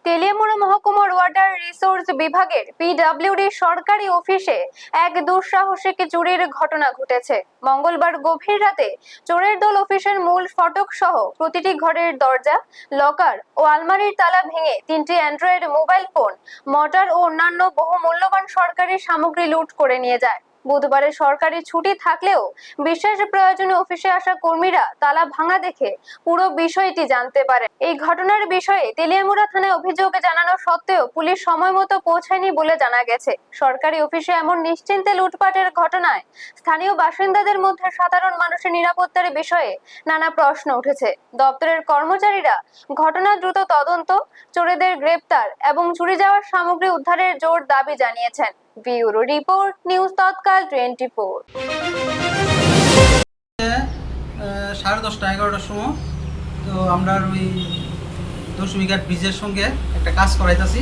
তেলিয়ামুড়া মহকুমার water resource বিভাগের PWD সরকারি অফিসে এক দুঃসাহসিক চুরির ঘটনা ঘটেছে। মঙ্গলবার গভীর রাতে চোরের দল অফিসের মূল ফটক সহ প্রতিটি ঘরের দরজা, লকার ও আলমারির তালা ভেঙে 3টি অ্যান্ড্রয়েড মোবাইল ফোন, মোটর ও অন্যান্য বহু মূল্যবান সরকারি সামগ্রী লুট করে নিয়ে যায়। বুধবারে সরকারি ছুটি থাকলেও বিশেষ প্রয়োজনে অফিসে আসা কর্মীরা তালা ভাঙা দেখে পুরো বিষয়টি জানতে পারে। এই ঘটনার বিষয়ে তেলিয়ামুড়া থানায় অভিযোগ জানানো সত্ত্বেও পুলিশ সময় মতো পৌঁছায়নি বলে জানা গেছে। সরকারি অফিসে এমন নিশ্চিন্তে লুটপাটের ঘটনায় স্থানীয় বাসিন্দাদের মধ্যে সাধারণ মানুষের নিরাপত্তার বিষয়ে নানা প্রশ্ন উঠেছে। দপ্তরের কর্মচারীরা ঘটনা দ্রুত তদন্ত, চোরেদের গ্রেপ্তার এবং চুরি যাওয়ার সামগ্রী উদ্ধারের জোর দাবি জানিয়েছেন। ব্যুরো রিপোর্ট, নিউজ তৎকাল 24। 10:30-11টার সময় তো আমরা ওই 10 বিঘাট ব্রিজের সঙ্গে একটা কাজ করাইতেছি।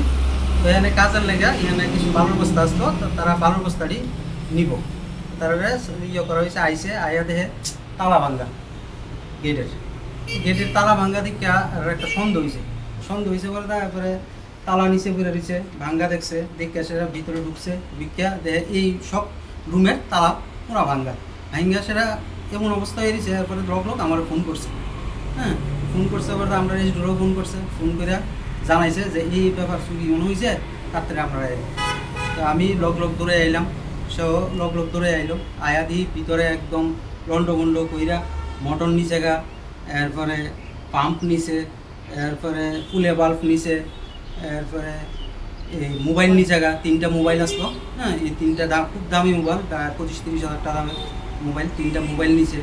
তো এখানে কাজের লেগে এখানে কিছু বালুর বস্তা আসতো, তো তারা বালুর বস্তাটি নিব, তারপরে করা হয়েছে। আইসে আয়া দেখে তালা ভাঙ্গা, গেটের তালা ভাঙ্গা দিকে একটা সন্দেহ হয়েছে বলে তারপরে তালা নিচে পড়ে রয়েছে, ভাঙ্গা দেখছে, দেখে সেটা ভিতরে ঢুকছে, ভিক্ষা দেখে এই সব রুমের তালা পুরা ভাঙ্গা সেটা এমন অবস্থা হয়ে গেছে। এরপরে লোক আমার ফোন করছে, ফোন করছে, এবার আমরা রেজিস্ট্রারও ফোন করে জানাইছে যে এই ব্যাপার চুরি মনে হয়েছে, তার আমরা তো আমি লোক দৌড়ে আইলাম, সেও লোক দৌড়ে আইলো। আয়া দিই ভিতরে একদম লন্ডভন্ড কইরা মটর নিচে গা, এরপরে পাম্প নিচে, এরপরে ফুলে বাল্ব নিচে, এরপরে এই মোবাইল নিচে গা 3টা মোবাইল আসলো। এই 3টা খুব দামি মোবাইল, 25-30 হাজার টাকা দামের মোবাইল, 3টা মোবাইল নিচে,